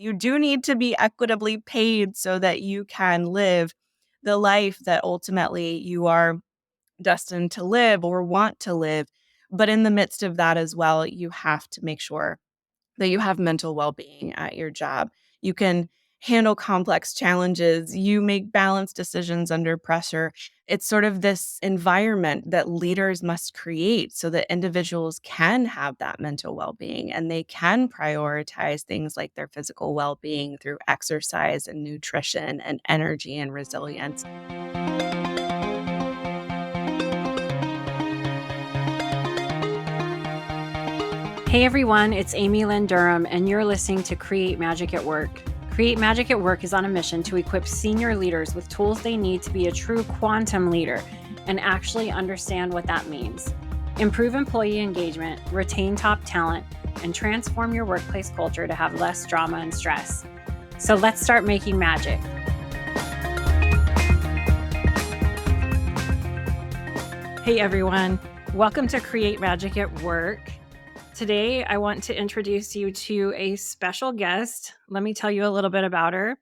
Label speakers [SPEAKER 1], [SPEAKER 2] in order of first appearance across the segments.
[SPEAKER 1] You do need to be equitably paid so that you can live the life that ultimately you are destined to live or want to live. But in the midst of that as well, you have to make sure that you have mental well-being at your job. You can handle complex challenges. You make balanced decisions under pressure. It's sort of this environment that leaders must create so that individuals can have that mental well-being and they can prioritize things like their physical well-being through exercise and nutrition and energy and resilience.
[SPEAKER 2] Hey everyone, it's Amy Lynn Durham, and you're listening to Create Magic at Work. Create Magic at Work is on a mission to equip senior leaders with tools they need to be a true quantum leader and actually understand what that means. Improve employee engagement, retain top talent, and transform your workplace culture to have less drama and stress. So let's start making magic. Hey everyone, welcome to Create Magic at Work. Today, I want to introduce you to a special guest. Let me tell you a little bit about her.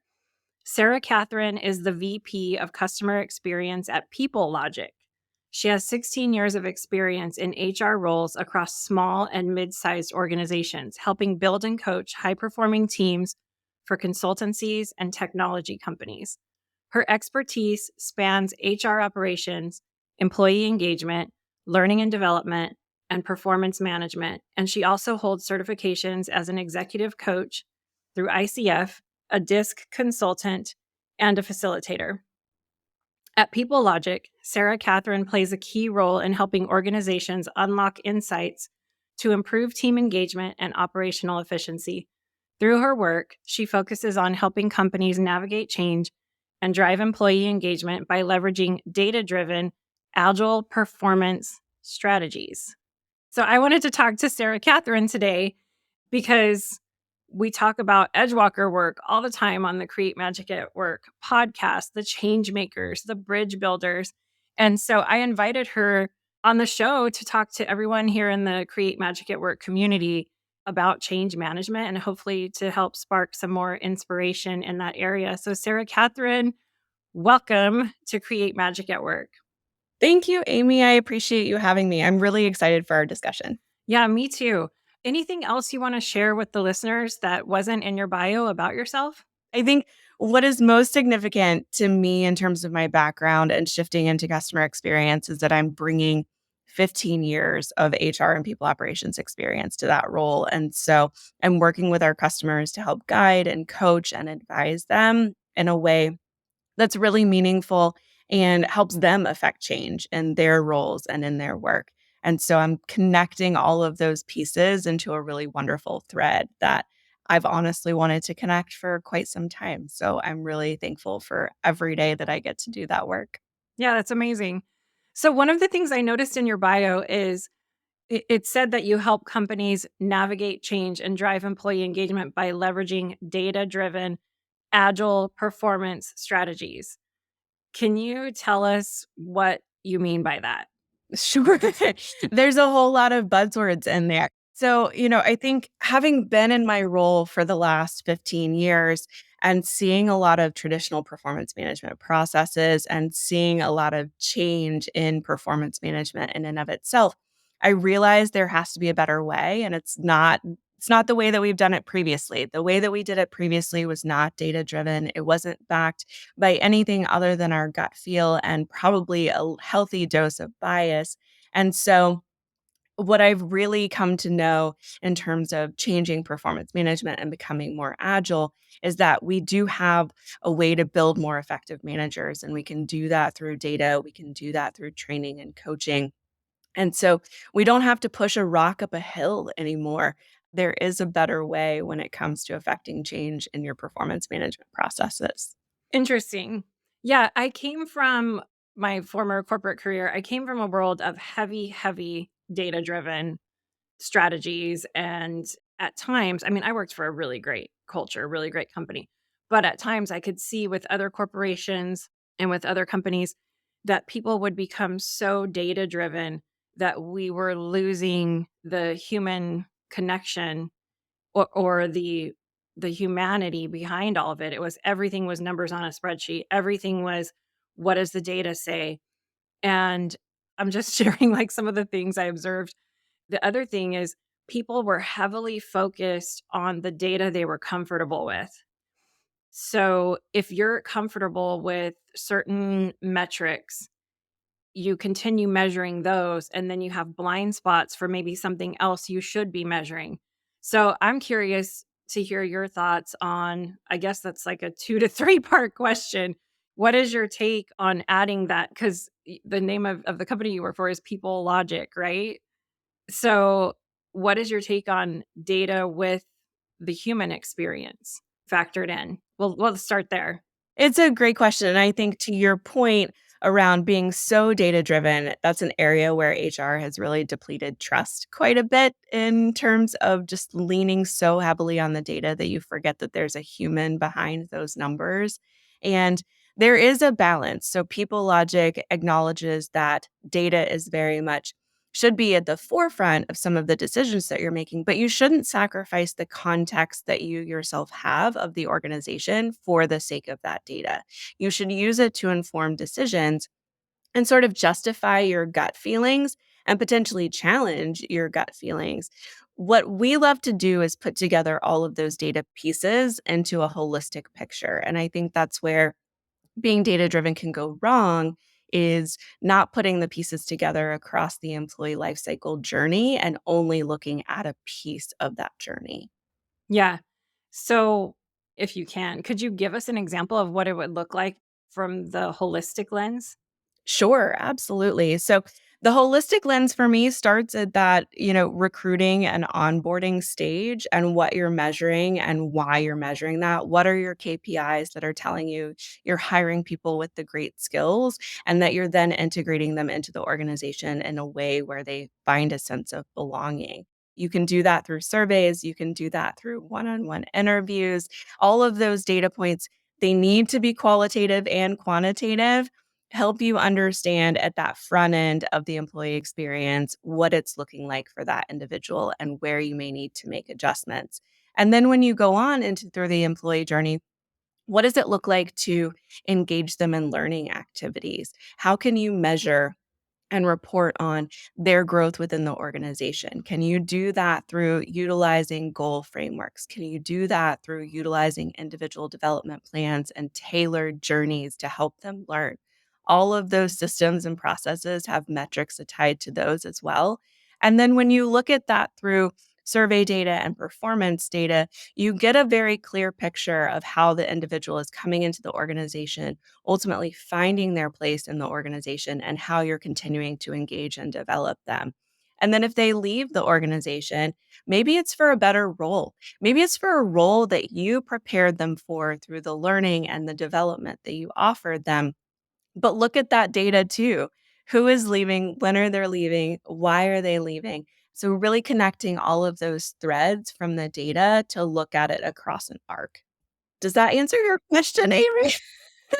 [SPEAKER 2] Sarah Katherine is the VP of Customer Experience at PeopleLogic. She has 16 years of experience in HR roles across small and mid-sized organizations, helping build and coach high-performing teams for consultancies and technology companies. Her expertise spans HR operations, employee engagement, learning and development, and performance management. And she also holds certifications as an executive coach through ICF, a DISC consultant, and a facilitator. At PeopleLogic, Sarah Katherine plays a key role in helping organizations unlock insights to improve team engagement and operational efficiency. Through her work, she focuses on helping companies navigate change and drive employee engagement by leveraging data-driven, agile performance strategies. So I wanted to talk to Sarah Katherine today because we talk about Edgewalker work all the time on the Create Magic at Work podcast, the change makers, the bridge builders. And so I invited her on the show to talk to everyone here in the Create Magic at Work community about change management and hopefully to help spark some more inspiration in that area. So Sarah Katherine, welcome to Create Magic at Work.
[SPEAKER 1] Thank you, Amy. I appreciate you having me. I'm really excited for our discussion.
[SPEAKER 2] Yeah, me too. Anything else you want to share with the listeners that wasn't in your bio about yourself?
[SPEAKER 1] I think what is most significant to me in terms of my background and shifting into customer experience is that I'm bringing 15 years of HR and people operations experience to that role. And so I'm working with our customers to help guide and coach and advise them in a way that's really meaningful and helps them affect change in their roles and in their work. And so I'm connecting all of those pieces into a really wonderful thread that I've honestly wanted to connect for quite some time. So I'm really thankful for every day that I get to do that work.
[SPEAKER 2] Yeah, that's amazing. So one of the things I noticed in your bio is it said that you help companies navigate change and drive employee engagement by leveraging data-driven, agile performance strategies. Can you tell us what you mean by that?
[SPEAKER 1] Sure. There's a whole lot of buzzwords in there. So, I think having been in my role for the last 15 years and seeing a lot of traditional performance management processes and seeing a lot of change in performance management in and of itself, I realized there has to be a better way. And it's not the way that we've done it previously. The way that we did it previously was not data driven. It wasn't backed by anything other than our gut feel and probably a healthy dose of bias. And so what I've really come to know in terms of changing performance management and becoming more agile is that we do have a way to build more effective managers. And we can do that through data. We can do that through training and coaching. And so we don't have to push a rock up a hill anymore. There is a better way when it comes to affecting change in your performance management processes.
[SPEAKER 2] Interesting. Yeah, I came from my former corporate career. I came from a world of heavy data-driven strategies. And at times, I worked for a really great culture, really great company. But at times I could see with other corporations and with other companies that people would become so data-driven that we were losing the human connection or the the humanity behind all of it. It was everything was numbers on a spreadsheet. Everything was, what does the data say? And I'm just sharing like some of the things I observed. The other thing is people were heavily focused on the data they were comfortable with. So if you're comfortable with certain metrics, you continue measuring those, and then you have blind spots for maybe something else you should be measuring. So I'm curious to hear your thoughts on, I guess that's like a 2 to 3 part question. What is your take on adding that? Because the name of the company you work for is PeopleLogic, right? So what is your take on data with the human experience factored in? Well, let's start there.
[SPEAKER 1] It's a great question. And I think to your point around being so data driven, that's an area where HR has really depleted trust quite a bit in terms of just leaning so heavily on the data that you forget that there's a human behind those numbers. And there is a balance. So People Logic acknowledges that data is very much should be at the forefront of some of the decisions that you're making, but you shouldn't sacrifice the context that you yourself have of the organization for the sake of that data. You should use it to inform decisions and sort of justify your gut feelings and potentially challenge your gut feelings. What we love to do is put together all of those data pieces into a holistic picture. And I think that's where being data driven can go wrong is not putting the pieces together across the employee lifecycle journey and only looking at a piece of that journey.
[SPEAKER 2] Yeah. So, if you can, could you give us an example of what it would look like from the holistic lens?
[SPEAKER 1] Sure, absolutely. So the holistic lens for me starts at that, recruiting and onboarding stage and what you're measuring and why you're measuring that. What are your KPIs that are telling you you're hiring people with the great skills and that you're then integrating them into the organization in a way where they find a sense of belonging. You can do that through surveys, you can do that through one-on-one interviews. All of those data points, they need to be qualitative and quantitative, help you understand at that front end of the employee experience what it's looking like for that individual and where you may need to make adjustments. And then when you go on into through the employee journey, what does it look like to engage them in learning activities? How can you measure and report on their growth within the organization? Can you do that through utilizing goal frameworks? Can you do that through utilizing individual development plans and tailored journeys to help them learn? All of those systems and processes have metrics tied to those as well. And then when you look at that through survey data and performance data, you get a very clear picture of how the individual is coming into the organization, ultimately finding their place in the organization and how you're continuing to engage and develop them. And then if they leave the organization, maybe it's for a better role. Maybe it's for a role that you prepared them for through the learning and the development that you offered them. But look at that data too. Who is leaving? When are they leaving? Why are they leaving? So really connecting all of those threads from the data to look at it across an arc. Does that answer your question, Avery?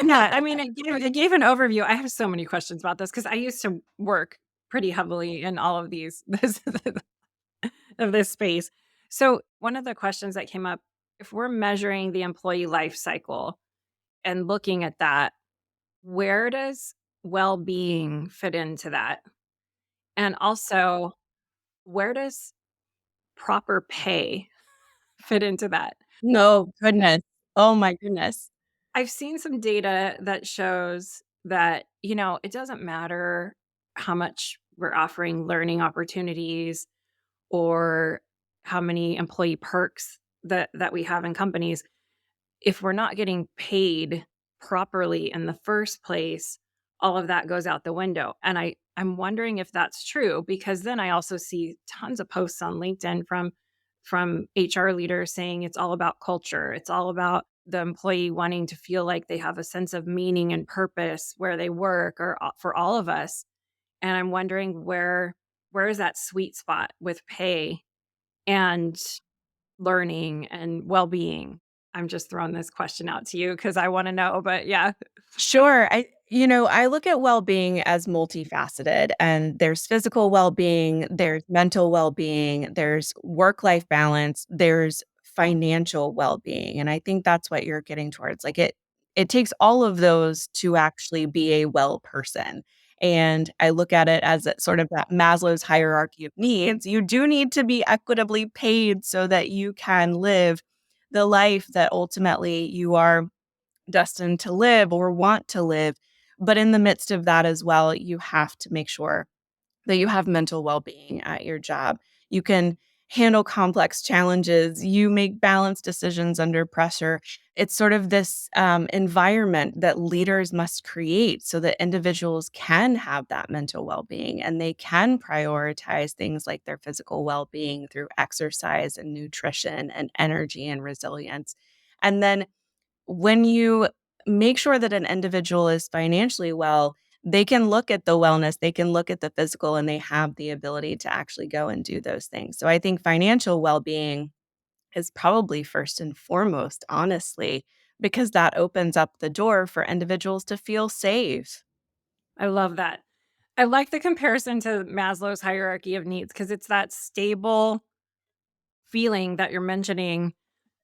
[SPEAKER 2] Yeah, I mean, it gave an overview. I have so many questions about this because I used to work pretty heavily in all of these this of this space. So, one of the questions that came up, if we're measuring the employee life cycle and looking at that, where does well-being fit into that? And also, where does proper pay fit into that?
[SPEAKER 1] No, goodness. Oh my goodness.
[SPEAKER 2] I've seen some data that shows that, it doesn't matter how much we're offering learning opportunities or how many employee perks that we have in companies. If we're not getting paid properly in the first place, all of that goes out the window. And I'm wondering if that's true because then I also see tons of posts on LinkedIn from HR leaders saying it's all about culture. It's all about the employee wanting to feel like they have a sense of meaning and purpose where they work or for all of us. And I'm wondering where is that sweet spot with pay and learning and well-being? I'm just throwing this question out to you because I wanna know, but yeah.
[SPEAKER 1] Sure. I look at well-being as multifaceted, and there's physical well-being, there's mental well-being, there's work-life balance, there's financial well-being. And I think that's what you're getting towards. Like it takes all of those to actually be a well person. And I look at it as sort of that Maslow's hierarchy of needs. You do need to be equitably paid so that you can live the life that ultimately you are destined to live or want to live. But in the midst of that as well, you have to make sure that you have mental well-being at your job. You can handle complex challenges. You make balanced decisions under pressure. It's sort of this environment that leaders must create so that individuals can have that mental well-being and they can prioritize things like their physical well-being through exercise and nutrition and energy and resilience. And then when you make sure that an individual is financially well, they can look at the wellness, they can look at the physical, and they have the ability to actually go and do those things. So I think financial well-being is probably first and foremost, honestly, because that opens up the door for individuals to feel safe.
[SPEAKER 2] I love that. I like the comparison to Maslow's hierarchy of needs because it's that stable feeling that you're mentioning.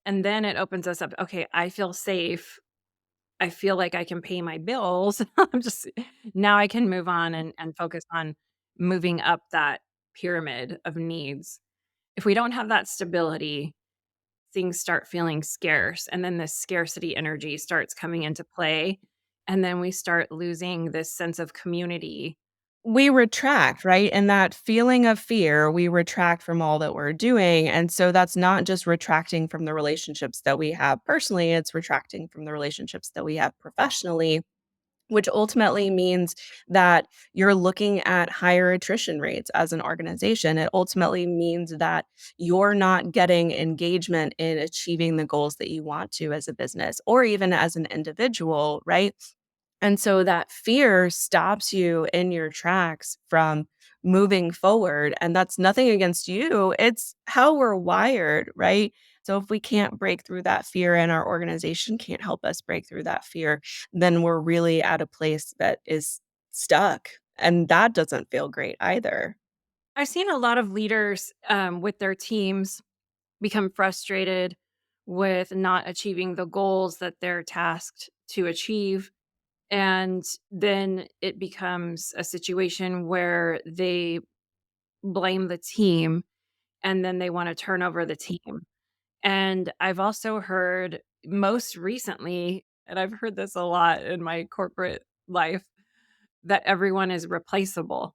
[SPEAKER 2] And then it opens us up. Okay, I feel safe. I feel like I can pay my bills. I'm just now I can move on and focus on moving up that pyramid of needs. If we don't have that stability, things start feeling scarce. And then this scarcity energy starts coming into play. And then we start losing this sense of community.
[SPEAKER 1] We retract, right? And that feeling of fear, we retract from all that we're doing. And so that's not just retracting from the relationships that we have personally, it's retracting from the relationships that we have professionally, which ultimately means that you're looking at higher attrition rates as an organization. It ultimately means that you're not getting engagement in achieving the goals that you want to as a business or even as an individual, right? And so that fear stops you in your tracks from moving forward. And that's nothing against you. It's how we're wired, right? So if we can't break through that fear and our organization can't help us break through that fear, then we're really at a place that is stuck. And that doesn't feel great either.
[SPEAKER 2] I've seen a lot of leaders with their teams become frustrated with not achieving the goals that they're tasked to achieve. And then it becomes a situation where they blame the team and then they want to turn over the team. And I've also heard most recently, and I've heard this a lot in my corporate life, that everyone is replaceable.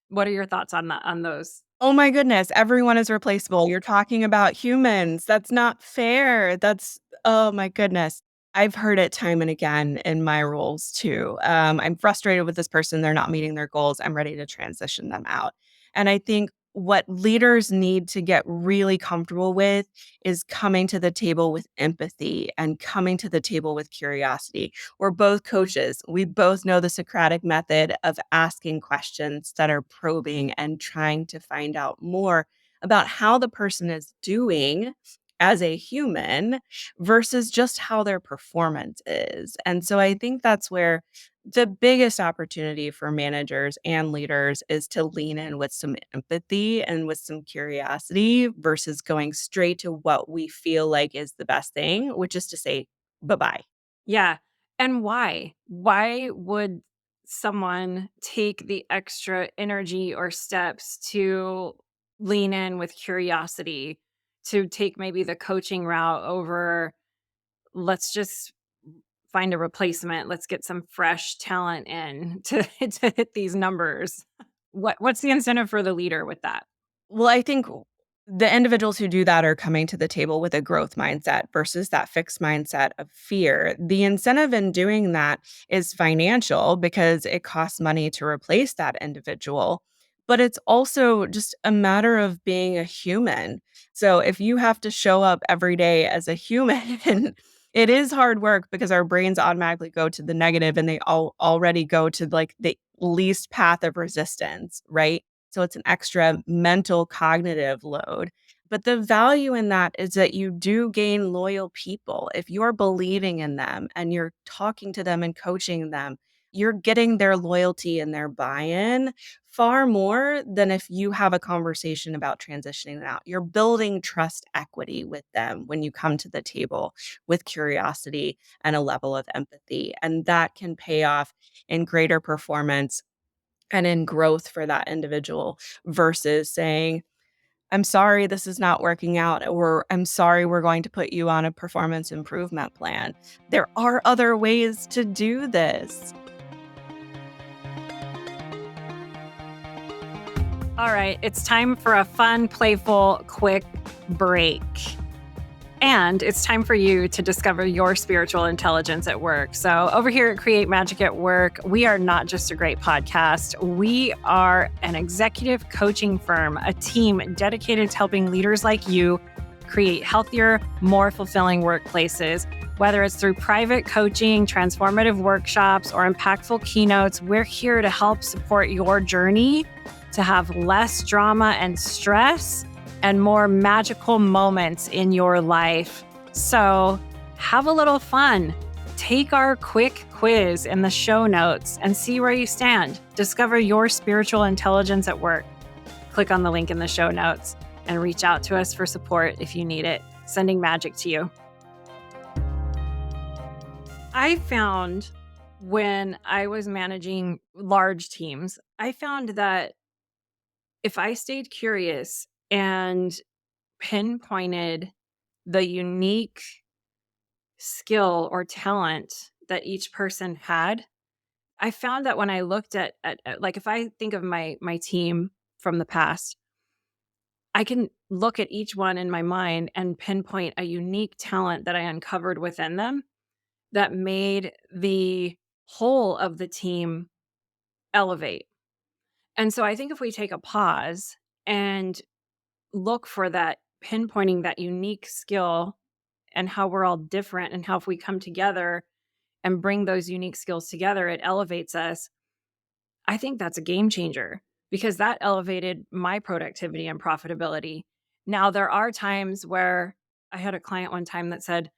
[SPEAKER 2] What are your thoughts on that on those?
[SPEAKER 1] Oh my goodness, everyone is replaceable. You're talking about humans. That's not fair. That's oh my goodness. I've heard it time and again in my roles too. I'm frustrated with this person. They're not meeting their goals. I'm ready to transition them out. And I think what leaders need to get really comfortable with is coming to the table with empathy and coming to the table with curiosity. We're both coaches. We both know the Socratic method of asking questions that are probing and trying to find out more about how the person is doing as a human versus just how their performance is. And so I think that's where the biggest opportunity for managers and leaders is to lean in with some empathy and with some curiosity versus going straight to what we feel like is the best thing, which is to say, bye bye.
[SPEAKER 2] Yeah. And why? Why would someone take the extra energy or steps to lean in with curiosity, to take maybe the coaching route over, let's just find a replacement, let's get some fresh talent in to to hit these numbers. What's the incentive for the leader with that?
[SPEAKER 1] Well, I think the individuals who do that are coming to the table with a growth mindset versus that fixed mindset of fear. The incentive in doing that is financial because it costs money to replace that individual, but it's also just a matter of being a human. So if you have to show up every day as a human, it is hard work because our brains automatically go to the negative and they already go to like the least path of resistance, right? So it's an extra mental cognitive load. But the value in that is that you do gain loyal people. If you're believing in them and you're talking to them and coaching them, you're getting their loyalty and their buy-in far more than if you have a conversation about transitioning out. You're building trust equity with them when you come to the table with curiosity and a level of empathy. And that can pay off in greater performance and in growth for that individual versus saying, I'm sorry this is not working out, or I'm sorry we're going to put you on a performance improvement plan. There are other ways to do this.
[SPEAKER 2] All right, it's time for a fun, playful, quick break. And it's time for you to discover your spiritual intelligence at work. So, over here at Create Magic at Work, we are not just a great podcast. We are an executive coaching firm, a team dedicated to helping leaders like you create healthier, more fulfilling workplaces. Whether it's through private coaching, transformative workshops, or impactful keynotes, we're here to help support your journey to have less drama and stress and more magical moments in your life. So have a little fun. Take our quick quiz in the show notes and see where you stand. Discover your spiritual intelligence at work. Click on the link in the show notes and reach out to us for support if you need it. Sending magic to you. I found when I was managing large teams, I found that if I stayed curious and pinpointed the unique skill or talent that each person had, I found that when I looked at like if I think of my team from the past, I can look at each one in my mind and pinpoint a unique talent that I uncovered within them that made the whole of the team elevate. And so I think if we take a pause and look for that pinpointing that unique skill and how we're all different and how if we come together and bring those unique skills together, it elevates us. I think that's a game changer because that elevated my productivity and profitability. Now, there are times where I had a client one time that said,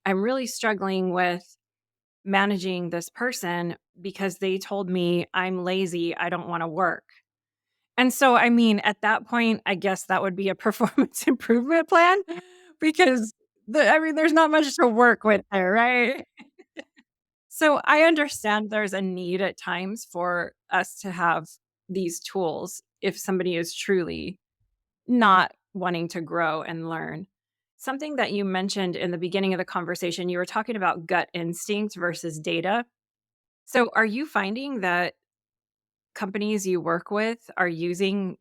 [SPEAKER 2] I'm really struggling with managing this person because they told me I'm lazy, I don't want to work. And so, I mean, at that point, I guess that would be a performance improvement plan because there's not much to work with there, right? So I understand there's a need at times for us to have these tools if somebody is truly not wanting to grow and learn. Something that you mentioned in the beginning of the conversation, you were talking about gut instinct versus data. So are you finding that companies you work with are using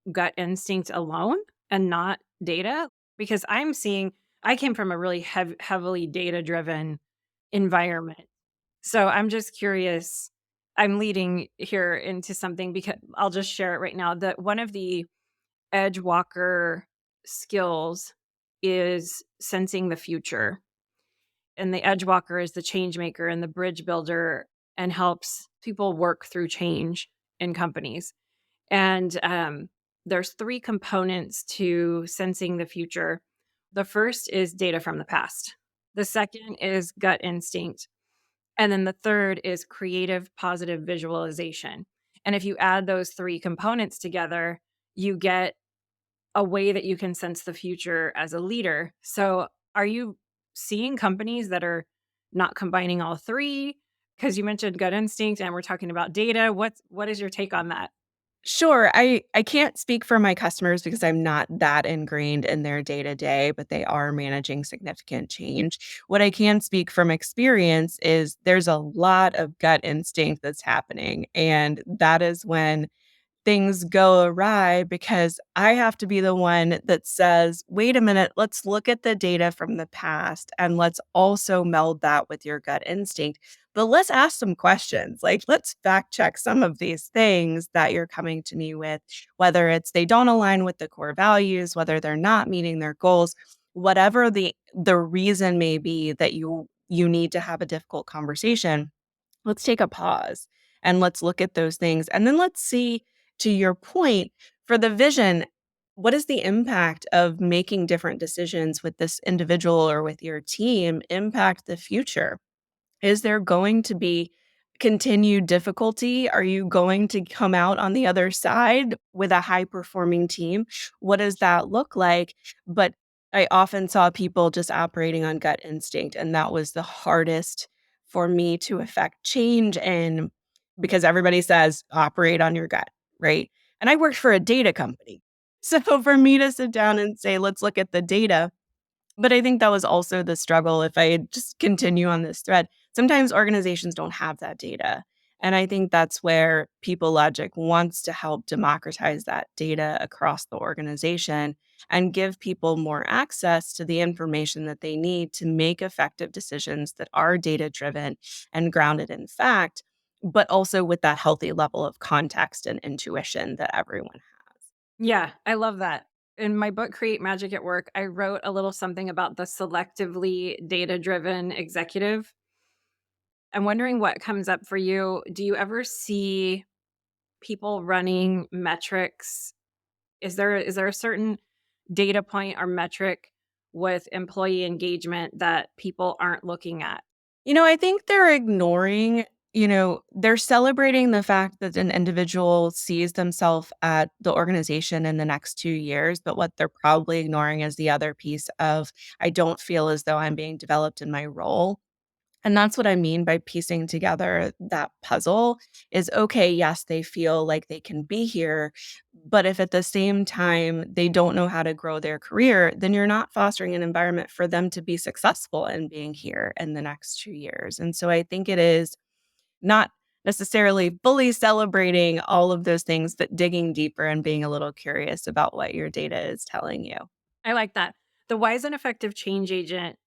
[SPEAKER 2] gut instinct alone and not data? Because I came from a really heavily data driven environment. So I'm just curious. I'm leading here into something because I'll just share it right now. That one of the edge walker skills is sensing the future. And the edge walker is the change maker and the bridge builder and helps people work through change in companies. And there's three components to sensing the future. The first is data from the past. The second is gut instinct. And then the third is creative, positive visualization. And if you add those three components together, you get a way that you can sense the future as a leader. So, are you seeing companies that are not combining all three? Because you mentioned gut instinct and we're talking about data. What is your take on that?
[SPEAKER 1] Sure. I can't speak for my customers because I'm not that ingrained in their day-to-day, but they are managing significant change. What I can speak from experience is there's a lot of gut instinct that's happening, and that is when things go awry because I have to be the one that says, wait a minute, let's look at the data from the past and let's also meld that with your gut instinct. But let's ask some questions. Like, let's fact check some of these things that you're coming to me with, whether it's they don't align with the core values, whether they're not meeting their goals, whatever the reason may be that you need to have a difficult conversation. Let's take a pause and let's look at those things. And then let's see, to your point, for the vision, what is the impact of making different decisions with this individual or with your team impact the future? Is there going to be continued difficulty? Are you going to come out on the other side with a high performing team? What does that look like? But I often saw people just operating on gut instinct, and that was the hardest for me to affect change in, because everybody says operate on your gut, right? And I worked for a data company. So for me to sit down and say, let's look at the data, but I think that was also the struggle if I just continue on this thread. Sometimes organizations don't have that data. And I think that's where PeopleLogic wants to help democratize that data across the organization and give people more access to the information that they need to make effective decisions that are data driven and grounded in fact, but also with that healthy level of context and intuition that everyone has.
[SPEAKER 2] Yeah, I love that. In my book, Create Magic at Work, I wrote a little something about the selectively data driven executive. I'm wondering what comes up for you. Do you ever see people running metrics? Is there a certain data point or metric with employee engagement that people aren't looking at?
[SPEAKER 1] I think they're ignoring, they're celebrating the fact that an individual sees themselves at the organization in the next 2 years. But what they're probably ignoring is the other piece of, I don't feel as though I'm being developed in my role. And that's what I mean by piecing together that puzzle is okay, yes, they feel like they can be here, but if at the same time they don't know how to grow their career, then you're not fostering an environment for them to be successful in being here in the next 2 years. And so I think it is not necessarily fully celebrating all of those things, but digging deeper and being a little curious about what your data is telling you.
[SPEAKER 2] I like that. The wise and effective change agent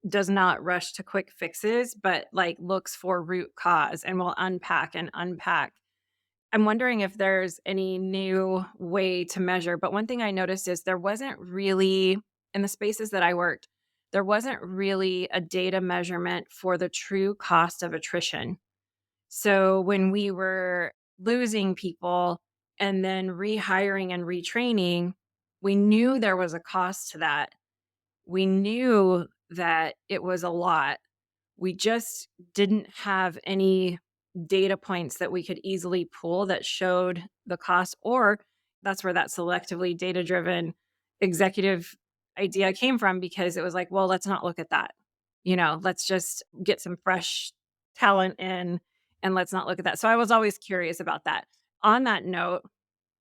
[SPEAKER 2] does not rush to quick fixes, but like looks for root cause and will unpack and unpack. I'm wondering if there's any new way to measure. But one thing I noticed is there wasn't really, in the spaces that I worked, there wasn't really a data measurement for the true cost of attrition. So when we were losing people and then rehiring and retraining, we knew there was a cost to that. We knew that it was a lot. We just didn't have any data points that we could easily pull that showed the cost, or that's where that selectively data driven executive idea came from, because it was like, well, let's not look at that. Let's just get some fresh talent in and let's not look at that. So I was always curious about that. On that note,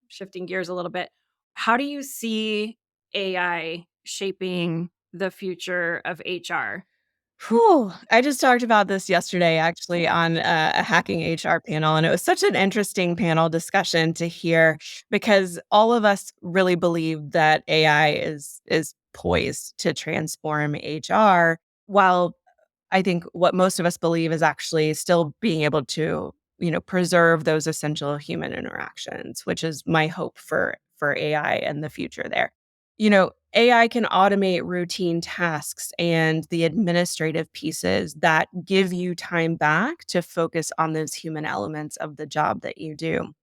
[SPEAKER 2] shifting gears a little bit, how do you see AI shaping the future of HR?
[SPEAKER 1] Whew. I just talked about this yesterday actually on a hacking HR panel, and it was such an interesting panel discussion to hear because all of us really believe that AI is poised to transform HR, while I think what most of us believe is actually still being able to, preserve those essential human interactions, which is my hope for AI and the future there. AI can automate routine tasks and the administrative pieces that give you time back to focus on those human elements of the job that you do.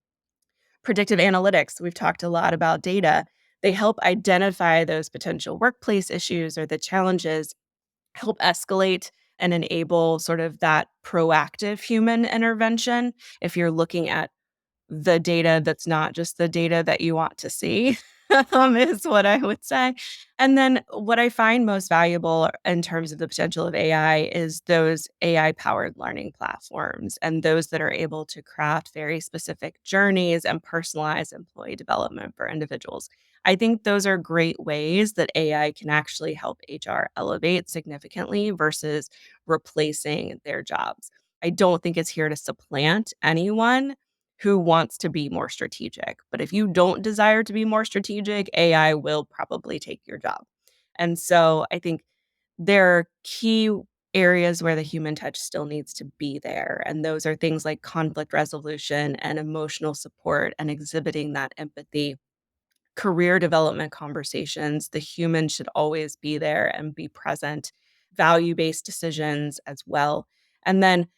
[SPEAKER 1] Predictive analytics, we've talked a lot about data. They help identify those potential workplace issues or the challenges, help escalate and enable sort of that proactive human intervention if you're looking at the data that's not just the data that you want to see, is what I would say. And then what I find most valuable in terms of the potential of AI is those AI powered learning platforms and those that are able to craft very specific journeys and personalize employee development for individuals. I think those are great ways that AI can actually help HR elevate significantly versus replacing their jobs. I don't think it's here to supplant anyone who wants to be more strategic. But if you don't desire to be more strategic, AI will probably take your job. And so I think there are key areas where the human touch still needs to be there. And those are things like conflict resolution and emotional support and exhibiting that empathy, career development conversations. The human should always be there and be present, value based decisions as well. And then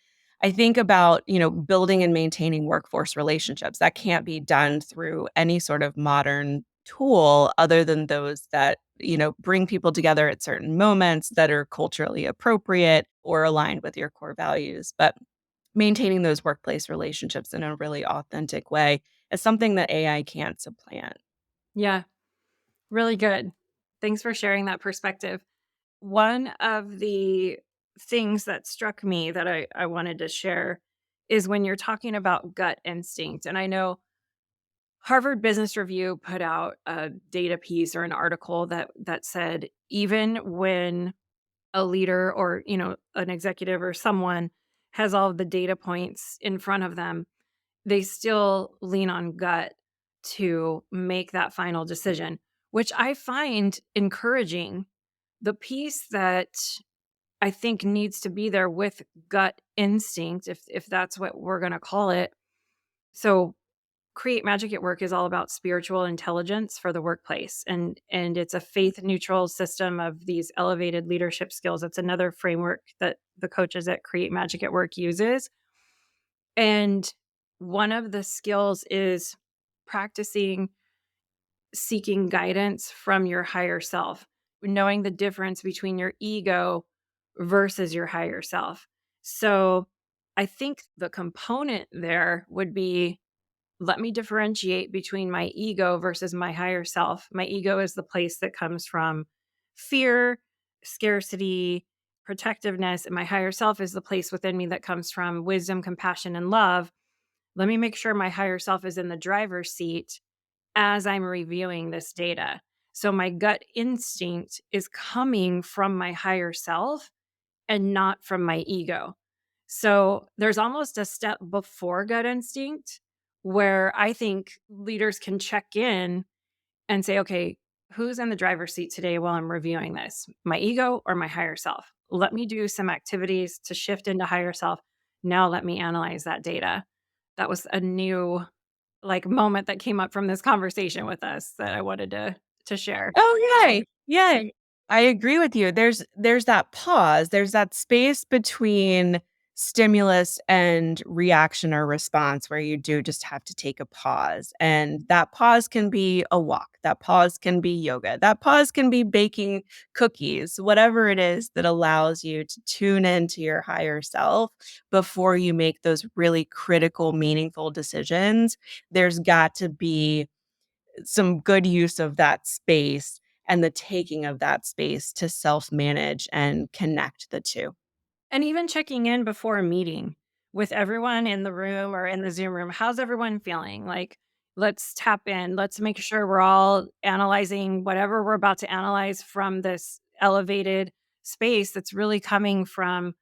[SPEAKER 1] I think about, building and maintaining workforce relationships. That can't be done through any sort of modern tool other than those that, bring people together at certain moments that are culturally appropriate or aligned with your core values. But maintaining those workplace relationships in a really authentic way is something that AI can't supplant.
[SPEAKER 2] Yeah, really good. Thanks for sharing that perspective. One of the things that struck me that I wanted to share is when you're talking about gut instinct. And I know Harvard Business Review put out a data piece or an article that said even when a leader or, an executive or someone has all of the data points in front of them, they still lean on gut to make that final decision, which I find encouraging. The piece that I think needs to be there with gut instinct, if that's what we're going to call it. So Create Magic at Work is all about spiritual intelligence for the workplace, and it's a faith neutral system of these elevated leadership skills. That's another framework that the coaches at Create Magic at Work uses. And one of the skills is practicing seeking guidance from your higher self, knowing the difference between your ego versus your higher self. So I think the component there would be, let me differentiate between my ego versus my higher self. My ego is the place that comes from fear, scarcity, protectiveness, and my higher self is the place within me that comes from wisdom, compassion, and love. Let me make sure my higher self is in the driver's seat as I'm reviewing this data. So my gut instinct is coming from my higher self and not from my ego. So there's almost a step before gut instinct where I think leaders can check in and say, okay, who's in the driver's seat today while I'm reviewing this? My ego or my higher self? Let me do some activities to shift into higher self. Now let me analyze that data. That was a new moment that came up from this conversation with us that I wanted to share.
[SPEAKER 1] Oh, yay. Yay. I agree with you. There's that pause. There's that space between stimulus and reaction or response where you do just have to take a pause. And that pause can be a walk. That pause can be yoga. That pause can be baking cookies, whatever it is that allows you to tune into your higher self before you make those really critical, meaningful decisions. There's got to be some good use of that space and the taking of that space to self-manage and connect the 2.
[SPEAKER 2] And even checking in before a meeting with everyone in the room or in the Zoom room. How's everyone feeling? Let's tap in. Let's make sure we're all analyzing whatever we're about to analyze from this elevated space that's really coming from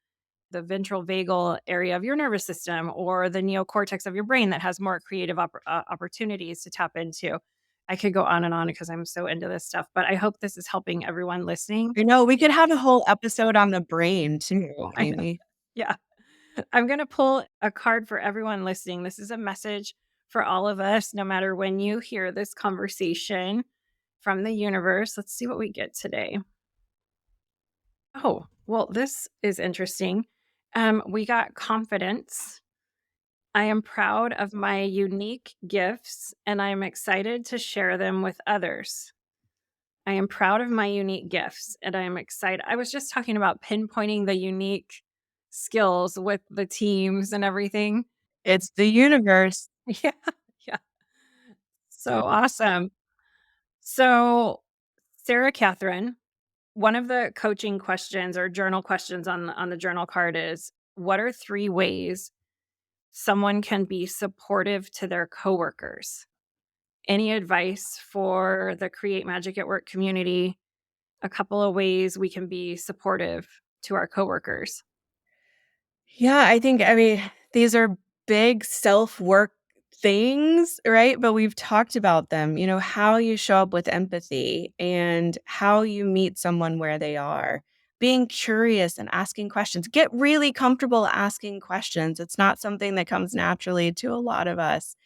[SPEAKER 2] the ventral vagal area of your nervous system or the neocortex of your brain that has more creative opportunities to tap into. I could go on and on because I'm so into this stuff, but I hope this is helping everyone listening.
[SPEAKER 1] I know we could have a whole episode on the brain too,
[SPEAKER 2] I know.
[SPEAKER 1] Amy.
[SPEAKER 2] Yeah. I'm going to pull a card for everyone listening. This is a message for all of us, no matter when you hear this conversation from the universe. Let's see what we get today. Oh, well, this is interesting. We got confidence. I am proud of my unique gifts and I am excited to share them with others. I am proud of my unique gifts and I am excited. I was just talking about pinpointing the unique skills with the teams and everything.
[SPEAKER 1] It's the universe.
[SPEAKER 2] Yeah. Yeah. So awesome. So, Sarah Catherine, one of the coaching questions or journal questions on the journal card is, what are 3 ways someone can be supportive to their coworkers? Any advice for the Create Magic at Work community? A couple of ways we can be supportive to our coworkers.
[SPEAKER 1] Yeah, I mean, these are big self-work things, right? But we've talked about them, how you show up with empathy and how you meet someone where they are. Being curious and asking questions. Get really comfortable asking questions. It's not something that comes naturally to a lot of us.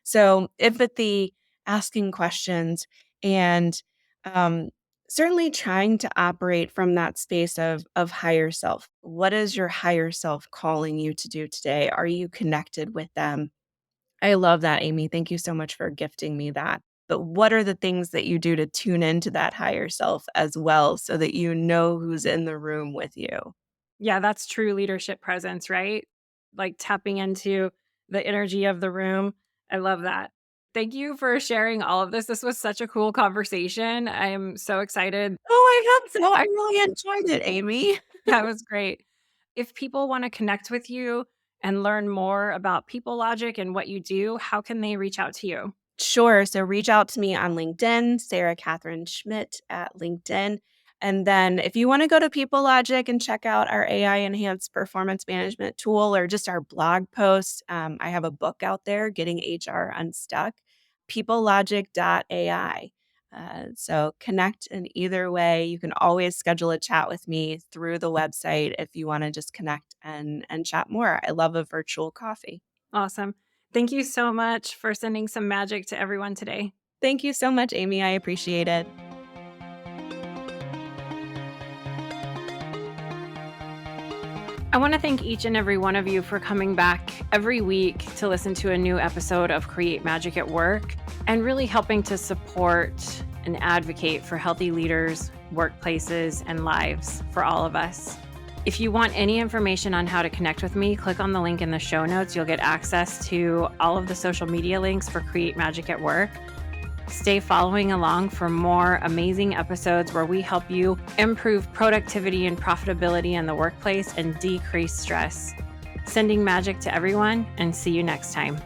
[SPEAKER 1] So, empathy, asking questions, and um, certainly trying to operate from that space of higher self. What is your higher self calling you to do today? Are you connected with them? I love that, Amy. Thank you so much for gifting me that. But what are the things that you do to tune into that higher self as well so that you know who's in the room with you?
[SPEAKER 2] Yeah, that's true leadership presence, right? like tapping into the energy of the room. I love that. Thank you for sharing all of this. This was such a cool conversation. I'm so excited.
[SPEAKER 1] Oh, I hope so. I really enjoyed it, Amy.
[SPEAKER 2] That was great. If people want to connect with you and learn more about PeopleLogic and what you do, how can they reach out to you?
[SPEAKER 1] Sure. So reach out to me on LinkedIn, Sarah Katherine Schmidt at LinkedIn. And then if you want to go to PeopleLogic and check out our AI enhanced performance management tool or just our blog post, I have a book out there, Getting HR Unstuck, peoplelogic.ai. So connect in either way. You can always schedule a chat with me through the website if you want to just connect and chat more. I love a virtual coffee.
[SPEAKER 2] Awesome. Thank you so much for sending some magic to everyone today.
[SPEAKER 1] Thank you so much, Amy. I appreciate it.
[SPEAKER 2] I want to thank each and every one of you for coming back every week to listen to a new episode of Create Magic at Work and really helping to support and advocate for healthy leaders, workplaces, and lives for all of us. If you want any information on how to connect with me, click on the link in the show notes. You'll get access to all of the social media links for Create Magic at Work. Stay following along for more amazing episodes where we help you improve productivity and profitability in the workplace and decrease stress. Sending magic to everyone, and see you next time.